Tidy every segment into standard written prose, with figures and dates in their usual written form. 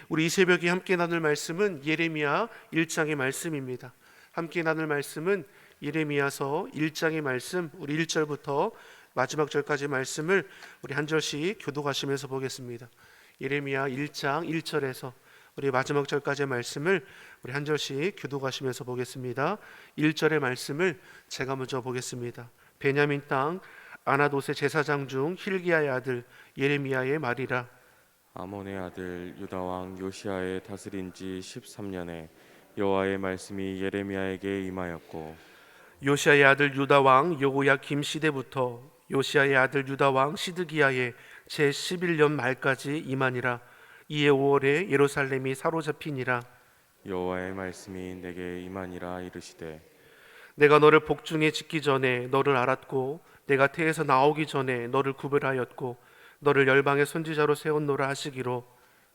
우리 이 새벽에 함께 나눌 말씀은 예레미야 1장의 말씀입니다. 함께 나눌 말씀은 예레미야서 1장의 말씀, 우리 1절부터 마지막 절까지 말씀을 우리 한 절씩 교독하시면서 보겠습니다. 예레미야 1장 1절에서 우리 마지막 절까지의 말씀을 우리 한 절씩 교독하시면서 보겠습니다. 1절의 말씀을 제가 먼저 보겠습니다. 베냐민 땅 아나돗의 제사장 중 힐기야의 아들 예레미야의 말이라. 아몬의 아들 유다 왕 요시야의 다스린 지 13년에 여호와의 말씀이 예레미야에게 임하였고, 요시야의 아들 유다 왕 여호야김 시대부터 요시야의 아들 유다 왕 시드기야의 제 11년 말까지 임하니라. 이에 5월에 예루살렘이 사로잡히니라. 여호와의 말씀이 내게 임하니라. 이르시되 내가 너를 복중에 짓기 전에 너를 알았고 내가 태에서 나오기 전에 너를 구별하였고 너를 열방의 선지자로 세웠노라 하시기로.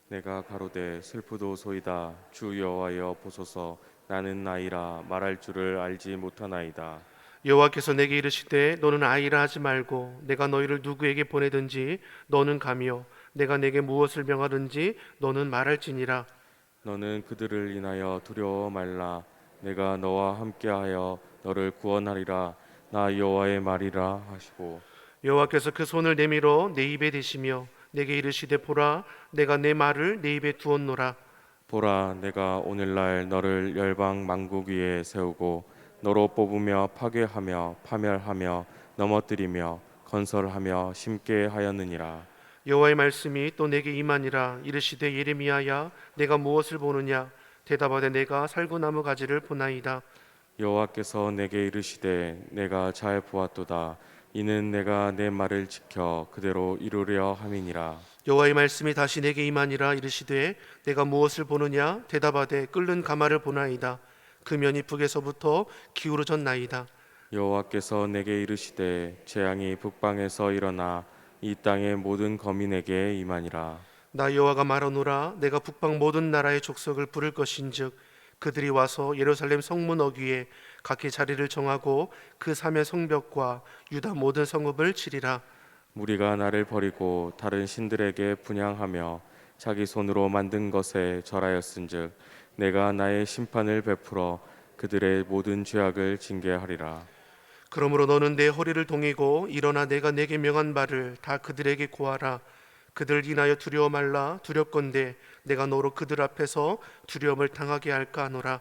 내가 가로되 슬프도소이다. 주 여호와여 보소서. 나는 나이라 말할 줄을 알지 못하나이다. 여호와께서 내게 이르시되 너는 아이라 하지 말고 내가 너희를 누구에게 보내든지 너는 가며 내가 내게 무엇을 명하든지 너는 말할지니라. 너는 그들을 인하여 두려워 말라. 내가 너와 함께하여 너를 구원하리라. 나 여호와의 말이라 하시고, 여호와께서 그 손을 내밀어 내 입에 대시며 내게 이르시되 보라 내가 내 말을 내 입에 두었노라. 보라, 내가 오늘날 너를 열방 만국 위에 세우고 너로 뽑으며 파괴하며 파멸하며 넘어뜨리며 건설하며 심게 하였느니라. 여호와의 말씀이 또 내게 임하니라. 이르시되 예레미야야 내가 무엇을 보느냐. 대답하되 내가 살구나무 가지를 보나이다. 여호와께서 내게 이르시되 내가 잘 보았도다. 이는 내가 내 말을 지켜 그대로 이루려 함이니라. 여호와의 말씀이 다시 내게 임하니라. 이르시되 내가 무엇을 보느냐. 대답하되 끓는 가마를 보나이다. 그 면이 북에서부터 기울어졌나이다. 여호와께서 내게 이르시되 재앙이 북방에서 일어나 이 땅의 모든 거민에게 임하니라. 나 여호와가 말하노라. 내가 북방 모든 나라의 족속을 부를 것인즉 그들이 와서 예루살렘 성문 어귀에 각기 자리를 정하고 그 삼의 성벽과 유다 모든 성읍을 치리라. 무리가 나를 버리고 다른 신들에게 분향하며 자기 손으로 만든 것에 절하였은즉 내가 나의 심판을 베풀어 그들의 모든 죄악을 징계하리라. 그러므로 너는 내 허리를 동이고 일어나 내가 내게 명한 바를 다 그들에게 고하라. 그들 인하여 두려워 말라. 두렵건대 내가 너로 그들 앞에서 두려움을 당하게 할까 하노라.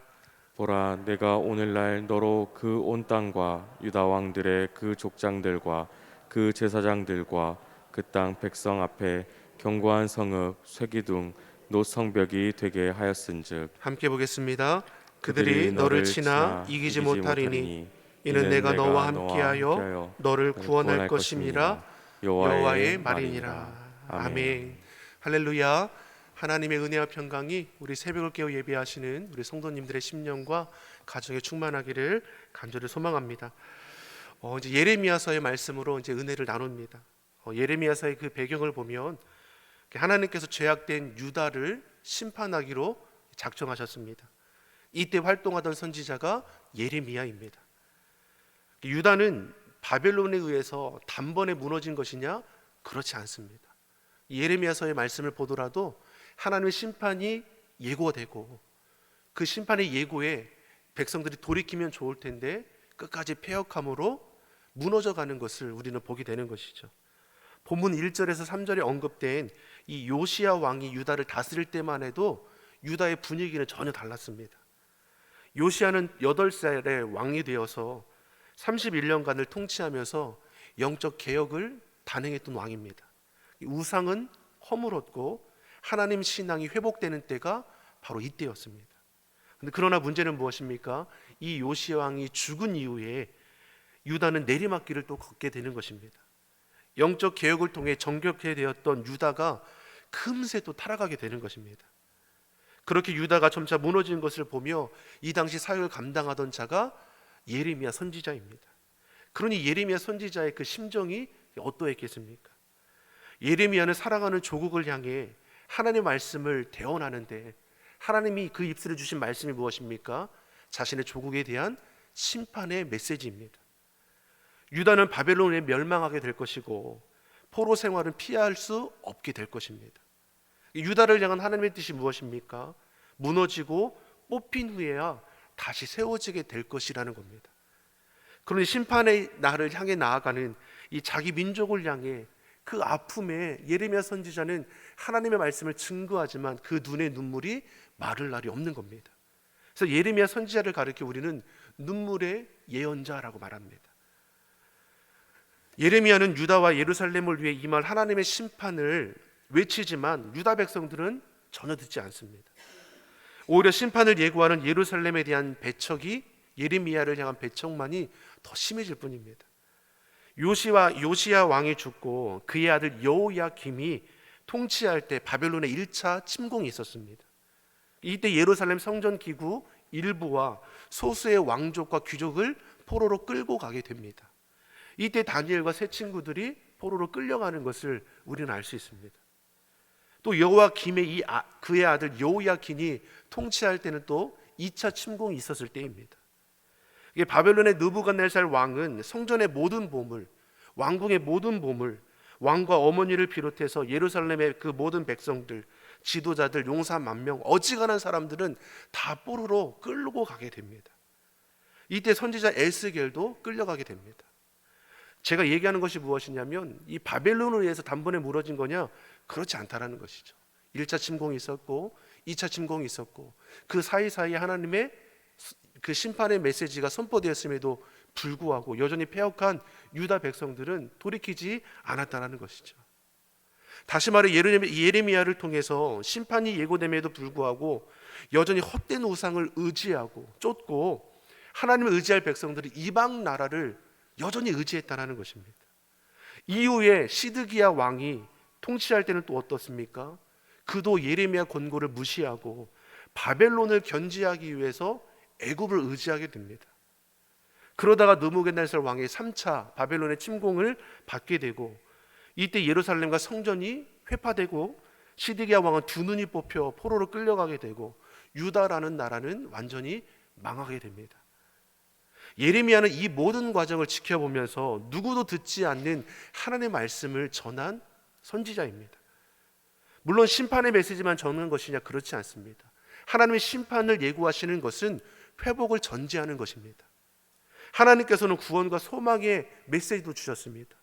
보라, 내가 오늘날 너로 그 온 땅과 유다 왕들의 그 족장들과 그 제사장들과 그 땅 백성 앞에 견고한 성읍 쇠기둥 놋 성벽이 되게 하였은즉 함께 보겠습니다. 그들이 너를 치나 이기지 못하리니 이는 내가 너와 함께하여 너를 구원할 것임이라. 여호와의 말이니라. 아멘. 할렐루야. 하나님의 은혜와 평강이 우리 새벽을 깨워 예배하시는 우리 성도님들의 심령과 가정에 충만하기를 간절히 소망합니다. 이제 예레미야서의 말씀으로 이제 은혜를 나눕니다. 예레미야서의 그 배경을 보면 하나님께서 죄악된 유다를 심판하기로 작정하셨습니다. 이때 활동하던 선지자가 예레미야입니다. 유다는 바벨론에 의해서 단번에 무너진 것이냐? 그렇지 않습니다. 예레미야서의 말씀을 보더라도 하나님의 심판이 예고되고 그 심판의 예고에 백성들이 돌이키면 좋을 텐데 끝까지 패역함으로 무너져가는 것을 우리는 보게 되는 것이죠. 본문 1절에서 3절에 언급된 이 요시야 왕이 유다를 다스릴 때만 해도 유다의 분위기는 전혀 달랐습니다. 요시야는 8살에 왕이 되어서 31년간을 통치하면서 영적 개혁을 단행했던 왕입니다. 우상은 허물었고 하나님 신앙이 회복되는 때가 바로 이때였습니다. 그러나 문제는 무엇입니까? 이 요시야 왕이 죽은 이후에 유다는 내리막길을 또 걷게 되는 것입니다. 영적 개혁을 통해 정결케 되었던 유다가 금세 또 타락하게 되는 것입니다. 그렇게 유다가 점차 무너지는 것을 보며 이 당시 사역을 감당하던 자가 예레미야 선지자입니다. 그러니 예레미야 선지자의 그 심정이 어떠했겠습니까? 예레미야는 살아가는 조국을 향해 하나님의 말씀을 대언하는데 하나님이 그 입술에 주신 말씀이 무엇입니까? 자신의 조국에 대한 심판의 메시지입니다. 유다는 바벨론에 멸망하게 될 것이고 포로 생활은 피할 수 없게 될 것입니다. 유다를 향한 하나님의 뜻이 무엇입니까? 무너지고 뽑힌 후에야 다시 세워지게 될 것이라는 겁니다. 그러니 심판의 날을 향해 나아가는 이 자기 민족을 향해 그 아픔에 예레미야 선지자는 하나님의 말씀을 증거하지만 그 눈에 눈물이 마를 날이 없는 겁니다. 그래서 예레미야 선지자를 가리켜 우리는 눈물의 예언자라고 말합니다. 예레미야는 유다와 예루살렘을 위해 임할 하나님의 심판을 외치지만 유다 백성들은 전혀 듣지 않습니다. 오히려 심판을 예고하는 예루살렘에 대한 배척이 예레미야를 향한 배척만이 더 심해질 뿐입니다. 요시야 왕이 죽고 그의 아들 여호야김이 통치할 때 바벨론의 1차 침공이 있었습니다. 이때 예루살렘 성전 기구 일부와 소수의 왕족과 귀족을 포로로 끌고 가게 됩니다. 이때 다니엘과 세 친구들이 포로로 끌려가는 것을 우리는 알 수 있습니다. 또 여호야김의 그의 아들 여호야긴이 통치할 때는 또 2차 침공이 있었을 때입니다. 이게 바벨론의 느부갓네살 왕은 성전의 모든 보물, 왕궁의 모든 보물, 왕과 어머니를 비롯해서 예루살렘의 그 모든 백성들, 지도자들, 용사 10,000명, 어지간한 사람들은 다 포로로 끌고 가게 됩니다. 이때 선지자 에스겔도 끌려가게 됩니다. 제가 얘기하는 것이 무엇이냐면 이 바벨론에 의해서 단번에 무너진 거냐? 그렇지 않다라는 것이죠. 1차 침공이 있었고 2차 침공이 있었고 그 사이사이에 하나님의 그 심판의 메시지가 선포되었음에도 불구하고 여전히 패역한 유다 백성들은 돌이키지 않았다는 것이죠. 다시 말해 예레미야를 통해서 심판이 예고됨에도 불구하고 여전히 헛된 우상을 의지하고 쫓고 하나님을 의지할 백성들이 이방 나라를 여전히 의지했다는 것입니다. 이후에 시드기야 왕이 통치할 때는 또 어떻습니까? 그도 예레미야 권고를 무시하고 바벨론을 견지하기 위해서 애굽을 의지하게 됩니다. 그러다가 느부갓네살 왕의 3차 바벨론의 침공을 받게 되고 이때 예루살렘과 성전이 회파되고 시드기야 왕은 두 눈이 뽑혀 포로로 끌려가게 되고 유다라는 나라는 완전히 망하게 됩니다. 예레미야는 이 모든 과정을 지켜보면서 누구도 듣지 않는 하나님의 말씀을 전한 선지자입니다. 물론 심판의 메시지만 전하는 것이냐? 그렇지 않습니다. 하나님의 심판을 예고하시는 것은 회복을 전제하는 것입니다. 하나님께서는 구원과 소망의 메시지도 주셨습니다.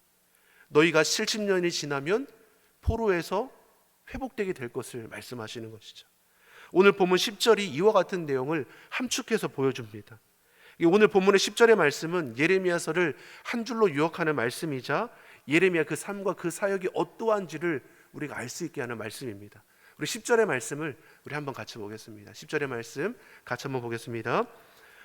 너희가 70년이 지나면 포로에서 회복되게 될 것을 말씀하시는 것이죠. 오늘 본문 10절이 이와 같은 내용을 함축해서 보여줍니다. 오늘 본문의 10절의 말씀은 예레미야서를 한 줄로 요약하는 말씀이자 예레미야 그 삶과 그 사역이 어떠한지를 우리가 알 수 있게 하는 말씀입니다. 우리 10절의 말씀을 우리 한번 같이 보겠습니다. 10절의 말씀 같이 한번 보겠습니다.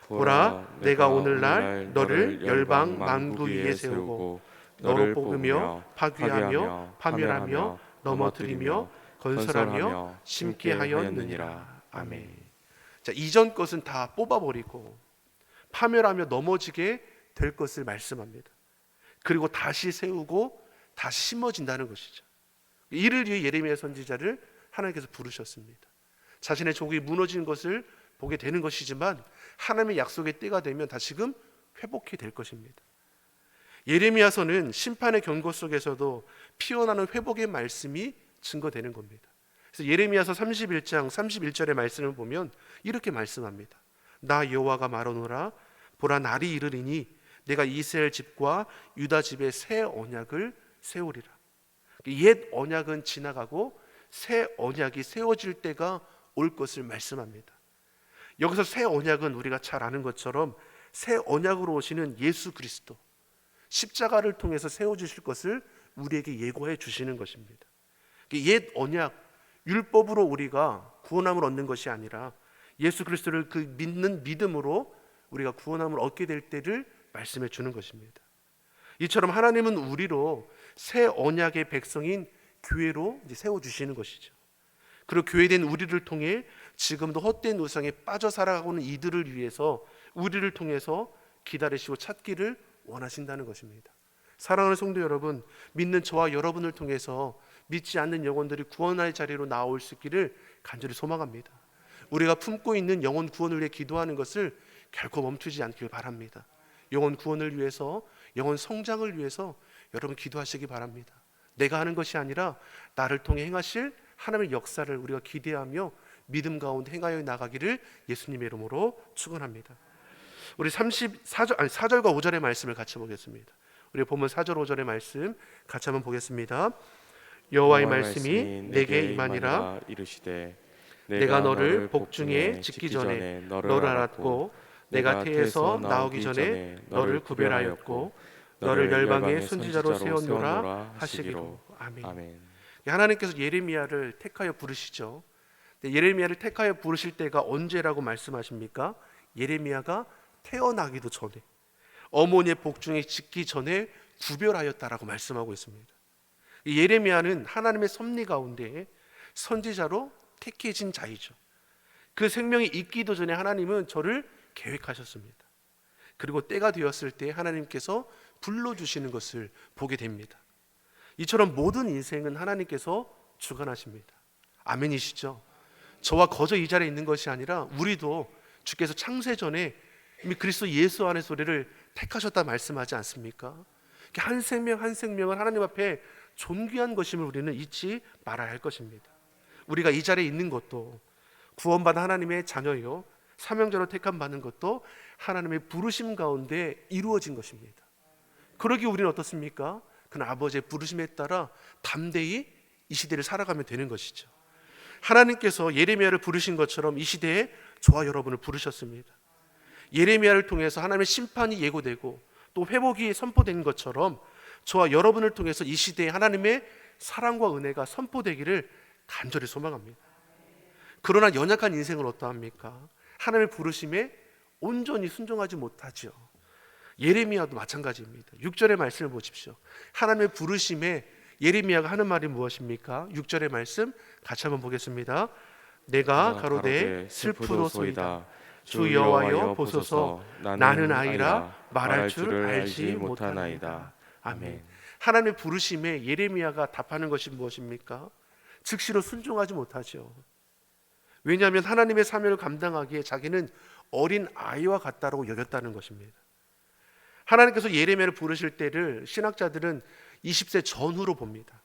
보라, 내가 오늘날 너를 열방 만국 위에 세우고 너를 뽑으며 파괴하며 파멸하며 넘어뜨리며 건설하며 심게 하였느니라. 아멘. 자, 이전 것은 다 뽑아버리고 파멸하며 넘어지게 될 것을 말씀합니다. 그리고 다시 세우고 다시 심어진다는 것이죠. 이를 위해 예레미야 선지자를 하나님께서 부르셨습니다. 자신의 족이 무너진 것을 보게 되는 것이지만 하나님의 약속의 때가 되면 다시금 회복이 될 것입니다. 예레미야서는 심판의 경고 속에서도 피어나는 회복의 말씀이 증거되는 겁니다. 그래서 예레미야서 31장 31절의 말씀을 보면 이렇게 말씀합니다. 나 여호와가 말하노라. 보라, 날이 이르리니 내가 이스라엘 집과 유다 집에 새 언약을 세우리라. 옛 언약은 지나가고 새 언약이 세워질 때가 올 것을 말씀합니다. 여기서 새 언약은 우리가 잘 아는 것처럼 새 언약으로 오시는 예수 그리스도, 십자가를 통해서 세워주실 것을 우리에게 예고해 주시는 것입니다. 옛 언약, 율법으로 우리가 구원함을 얻는 것이 아니라 예수 그리스도를 그 믿는 믿음으로 우리가 구원함을 얻게 될 때를 말씀해 주는 것입니다. 이처럼 하나님은 우리로 새 언약의 백성인 교회로 세워주시는 것이죠. 그리고 교회된 우리를 통해 지금도 헛된 우상에 빠져 살아가고는 이들을 위해서 우리를 통해서 기다리시고 찾기를 원하신다는 것입니다. 사랑하는 성도 여러분, 믿는 저와 여러분을 통해서 믿지 않는 영혼들이 구원할 자리로 나올 수 있기를 간절히 소망합니다. 우리가 품고 있는 영혼 구원을 위해 기도하는 것을 결코 멈추지 않길 바랍니다. 영혼 구원을 위해서, 영혼 성장을 위해서 여러분 기도하시기 바랍니다. 내가 하는 것이 아니라 나를 통해 행하실 하나님의 역사를 우리가 기대하며 믿음 가운데 행하여 나가기를 예수님의 이름으로 축원합니다. 우리 4절과 5절의 말씀을 같이 보겠습니다. 우리 본문 4절 5절의 말씀 같이 한번 보겠습니다. 여호와의 말씀이 내게 임하니라. 이르시되 내가 너를 복중에 짓기 전에 너를 알았고 내가 태에서 나오기 전에 너를 구별하였고 너를 열방의 선지자로 세웠노라 하시기로. 아멘. 하나님께서 예레미야를 택하여 부르시죠. 예레미야를 택하여 부르실 때가 언제라고 말씀하십니까? 예레미야가 태어나기도 전에, 어머니의 복중에 짓기 전에 구별하였다라고 말씀하고 있습니다. 예레미야는 하나님의 섭리 가운데 선지자로 택해진 자이죠. 그 생명이 있기도 전에 하나님은 저를 계획하셨습니다. 그리고 때가 되었을 때 하나님께서 불러주시는 것을 보게 됩니다. 이처럼 모든 인생은 하나님께서 주관하십니다. 아멘이시죠? 저와 거저 이 자리에 있는 것이 아니라 우리도 주께서 창세 전에 이미 그리스도 예수 안에서 우리를 택하셨다 말씀하지 않습니까? 한 생명 한 생명을 하나님 앞에 존귀한 것임을 우리는 잊지 말아야 할 것입니다. 우리가 이 자리에 있는 것도 구원받은 하나님의 자녀요, 사명자로 택함 받는 것도 하나님의 부르심 가운데 이루어진 것입니다. 그러기 우리는 어떻습니까? 그는 아버지의 부르심에 따라 담대히 이 시대를 살아가면 되는 것이죠. 하나님께서 예레미야를 부르신 것처럼 이 시대에 저와 여러분을 부르셨습니다. 예레미야를 통해서 하나님의 심판이 예고되고 또 회복이 선포된 것처럼 저와 여러분을 통해서 이 시대에 하나님의 사랑과 은혜가 선포되기를 간절히 소망합니다. 그러나 연약한 인생은 어떠합니까? 하나님의 부르심에 온전히 순종하지 못하죠. 예레미야도 마찬가지입니다. 6절의 말씀을 보십시오. 하나님의 부르심에 예레미야가 하는 말이 무엇입니까? 6절의 말씀 같이 한번 보겠습니다. 내가 가로되 슬프도소이다. 주 여호와여 보소서 나는 아이라 말할 줄 알지 못하나이다. 아멘. 하나님의 부르심에 예레미야가 답하는 것이 무엇입니까? 즉시로 순종하지 못하죠. 왜냐하면 하나님의 사명을 감당하기에 자기는 어린 아이와 같다고 여겼다는 것입니다. 하나님께서 예레미야를 부르실 때를 신학자들은 20세 전후로 봅니다.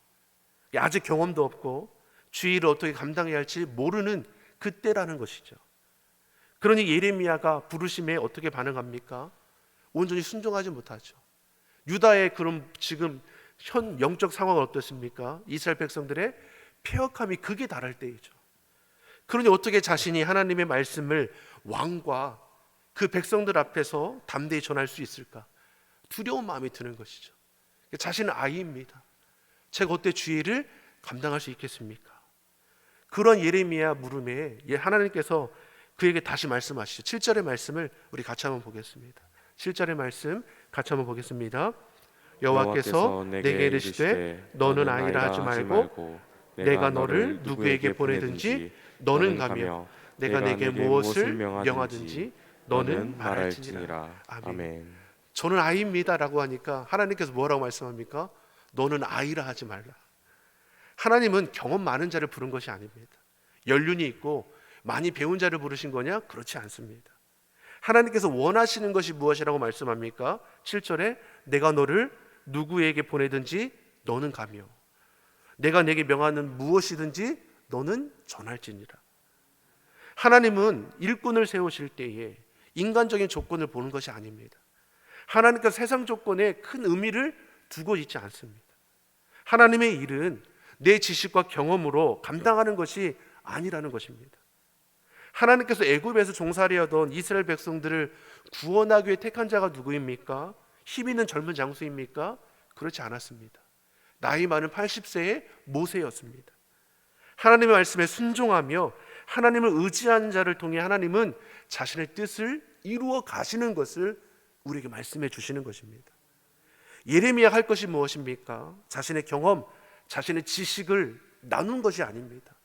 아직 경험도 없고 주의를 어떻게 감당해야 할지 모르는 그때라는 것이죠. 그러니 예레미야가 부르심에 어떻게 반응합니까? 온전히 순종하지 못하죠. 유다의 그런 지금 현 영적 상황은 어떻습니까? 이스라엘 백성들의 폐역함이 극에 달할 때이죠. 그러니 어떻게 자신이 하나님의 말씀을 왕과 그 백성들 앞에서 담대히 전할 수 있을까? 두려운 마음이 드는 것이죠. 자신은 아이입니다. 제가 어때 주의를 감당할 수 있겠습니까? 그런 예레미야 물음에 하나님께서 그에게 다시 말씀하시죠. 7절의 말씀을 우리 같이 한번 보겠습니다. 7절의 말씀 같이 한번 보겠습니다. 여호와께서 내게 이르시되 너는 아이라 하지 말고 내가 너를 누구에게 보내든지 너는 가며 내가 내게 무엇을 명하든지 너는 말할지니라. 아멘. 저는 아이입니다라고 하니까 하나님께서 뭐라고 말씀합니까? 너는 아이라 하지 말라. 하나님은 경험 많은 자를 부른 것이 아닙니다. 연륜이 있고 많이 배운 자를 부르신 거냐? 그렇지 않습니다. 하나님께서 원하시는 것이 무엇이라고 말씀합니까? 7절에 내가 너를 누구에게 보내든지 너는 가며 내가 내게 명하는 무엇이든지 너는 전할지니라. 하나님은 일꾼을 세우실 때에 인간적인 조건을 보는 것이 아닙니다. 하나님께서 세상 조건에 큰 의미를 두고 있지 않습니다. 하나님의 일은 내 지식과 경험으로 감당하는 것이 아니라는 것입니다. 하나님께서 애굽에서 종살이 하던 이스라엘 백성들을 구원하기 위해 택한 자가 누구입니까? 힘 있는 젊은 장수입니까? 그렇지 않았습니다. 나이 많은 80세의 모세였습니다. 하나님의 말씀에 순종하며 하나님을 의지하는 자를 통해 하나님은 자신의 뜻을 이루어 가시는 것을 우리에게 말씀해 주시는 것입니다. 예레미야 할 것이 무엇입니까? 자신의 경험, 자신의 지식을 나눈 것이 아닙니다.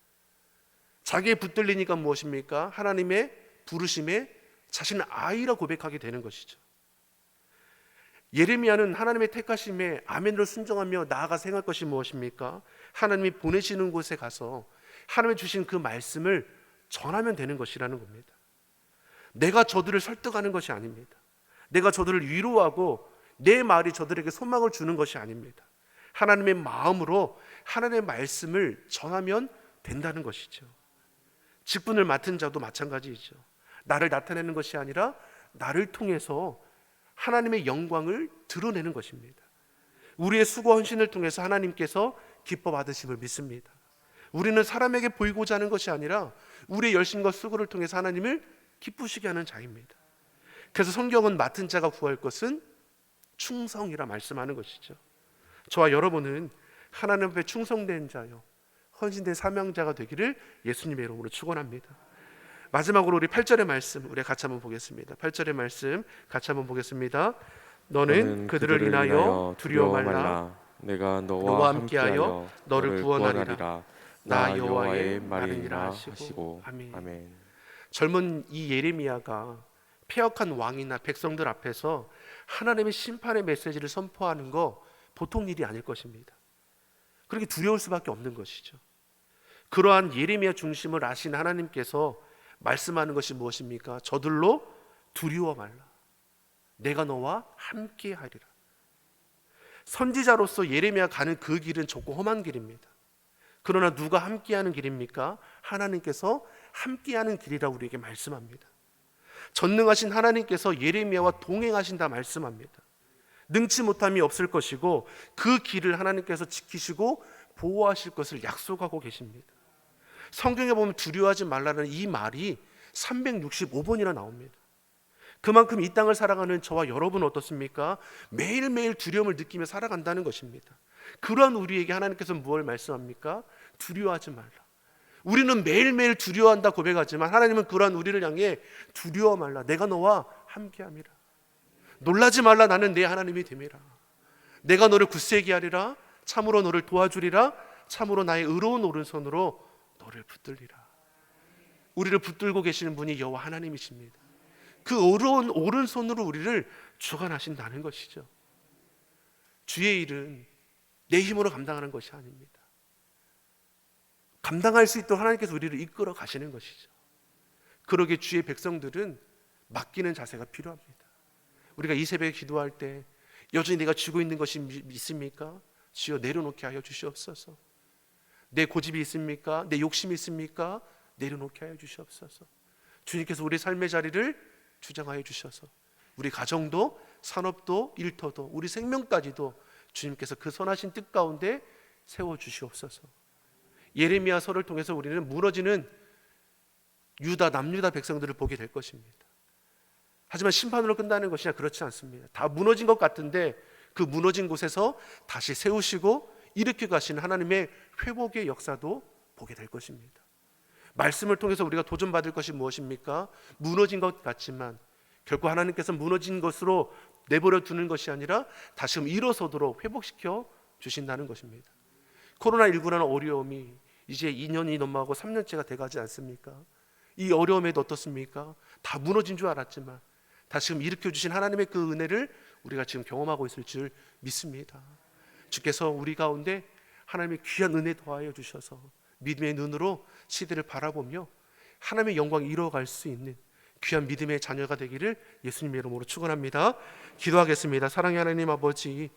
자기의 붙들리니까 무엇입니까? 하나님의 부르심에 자신은 아이라 고백하게 되는 것이죠. 예레미야는 하나님의 택하심에 아멘으로 순종하며 나아가 생각할 것이 무엇입니까? 하나님이 보내시는 곳에 가서 하나님이 주신 그 말씀을 전하면 되는 것이라는 겁니다. 내가 저들을 설득하는 것이 아닙니다. 내가 저들을 위로하고 내 말이 저들에게 소망을 주는 것이 아닙니다. 하나님의 마음으로 하나님의 말씀을 전하면 된다는 것이죠. 직분을 맡은 자도 마찬가지이죠. 나를 나타내는 것이 아니라 나를 통해서 하나님의 영광을 드러내는 것입니다. 우리의 수고 헌신을 통해서 하나님께서 기뻐 받으심을 믿습니다. 우리는 사람에게 보이고자 하는 것이 아니라 우리의 열심과 수고를 통해서 하나님을 기쁘시게 하는 자입니다. 그래서 성경은 맡은 자가 구할 것은 충성이라 말씀하는 것이죠. 저와 여러분은 하나님 앞에 충성된 자요, 헌신된 사명자가 되기를 예수님의 이름으로 축원합니다. 마지막으로 우리 8절의 말씀 우리 같이 한번 보겠습니다. 8절의 말씀 같이 한번 보겠습니다. 너는 그들을 인하여 두려워 말라. 내가 너와 함께하여 너를 구원하리라. 나 여호와의 말이니라 하시고. 아멘. 젊은 이 예레미야가 패역한 왕이나 백성들 앞에서 하나님의 심판의 메시지를 선포하는 거 보통 일이 아닐 것입니다. 그렇게 두려울 수밖에 없는 것이죠. 그러한 예레미야 중심을 아신 하나님께서 말씀하는 것이 무엇입니까? 저들로 두려워 말라. 내가 너와 함께 하리라. 선지자로서 예레미야 가는 그 길은 좁고 험한 길입니다. 그러나 누가 함께하는 길입니까? 하나님께서 함께하는 길이라 우리에게 말씀합니다. 전능하신 하나님께서 예레미야와 동행하신다 말씀합니다. 능치 못함이 없을 것이고 그 길을 하나님께서 지키시고 보호하실 것을 약속하고 계십니다. 성경에 보면 두려워하지 말라는 이 말이 365번이나 나옵니다. 그만큼 이 땅을 살아가는 저와 여러분은 어떻습니까? 매일매일 두려움을 느끼며 살아간다는 것입니다. 그러한 우리에게 하나님께서 무엇을 말씀합니까? 두려워하지 말라. 우리는 매일매일 두려워한다 고백하지만 하나님은 그러한 우리를 향해 두려워 말라. 내가 너와 함께함이라. 놀라지 말라. 나는 내 하나님이 됨이라. 내가 너를 굳세게 하리라. 참으로 너를 도와주리라. 참으로 나의 의로운 오른손으로 너를 붙들리라. 우리를 붙들고 계시는 분이 여호와 하나님이십니다. 그 의로운 오른손으로 우리를 주관하신다는 것이죠. 주의 일은 내 힘으로 감당하는 것이 아닙니다. 감당할 수 있도록 하나님께서 우리를 이끌어 가시는 것이죠. 그러기에 주의 백성들은 맡기는 자세가 필요합니다. 우리가 이 새벽에 기도할 때 여전히 내가 쥐고 있는 것이 있습니까? 주여 내려놓게 하여 주시옵소서. 내 고집이 있습니까? 내 욕심이 있습니까? 내려놓게 하여 주시옵소서. 주님께서 우리 삶의 자리를 주장하여 주셔서 우리 가정도 산업도 일터도 우리 생명까지도 주님께서 그 선하신 뜻 가운데 세워주시옵소서. 예레미야서를 통해서 우리는 무너지는 유다 남유다 백성들을 보게 될 것입니다. 하지만 심판으로 끝나는 것이냐? 그렇지 않습니다. 다 무너진 것 같은데 그 무너진 곳에서 다시 세우시고 일으켜 가시는 하나님의 회복의 역사도 보게 될 것입니다. 말씀을 통해서 우리가 도전받을 것이 무엇입니까? 무너진 것 같지만 결코 하나님께서 무너진 것으로 내버려 두는 것이 아니라 다시금 일어서도록 회복시켜 주신다는 것입니다. 코로나19라는 어려움이 이제 2년이 넘어가고 3년째가 돼가지 않습니까? 이 어려움에도 어떻습니까? 다 무너진 줄 알았지만 다시금 일으켜 주신 하나님의 그 은혜를 우리가 지금 경험하고 있을 줄 믿습니다. 주께서 우리 가운데 하나님의 귀한 은혜 더하여 주셔서 믿음의 눈으로 시대를 바라보며 하나님의 영광을 이루어갈 수 있는 귀한 믿음의 자녀가 되기를 예수님의 이름으로 축원합니다. 기도하겠습니다. 사랑의 하나님 아버지,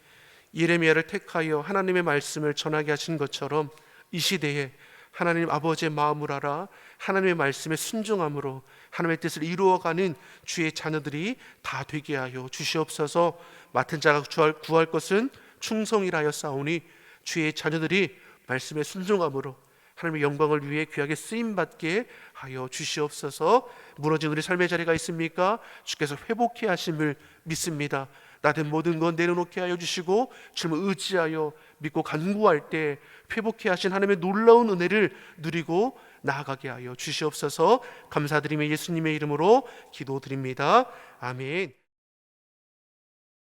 예레미야를 택하여 하나님의 말씀을 전하게 하신 것처럼 이 시대에 하나님 아버지의 마음을 알아 하나님의 말씀에 순종함으로 하나님의 뜻을 이루어가는 주의 자녀들이 다 되게 하여 주시옵소서. 맡은 자가 구할 것은 충성이라 하여 싸우니 주의 자녀들이 말씀에 순종함으로 하나님의 영광을 위해 귀하게 쓰임받게 하여 주시옵소서. 무너진 우리 삶의 자리가 있습니까? 주께서 회복해 하심을 믿습니다. 나된 모든 건 내려놓게 하여 주시고 주님을 의지하여 믿고 간구할 때 회복해 하신 하나님의 놀라운 은혜를 누리고 나아가게 하여 주시옵소서. 감사드리며 예수님의 이름으로 기도드립니다. 아멘.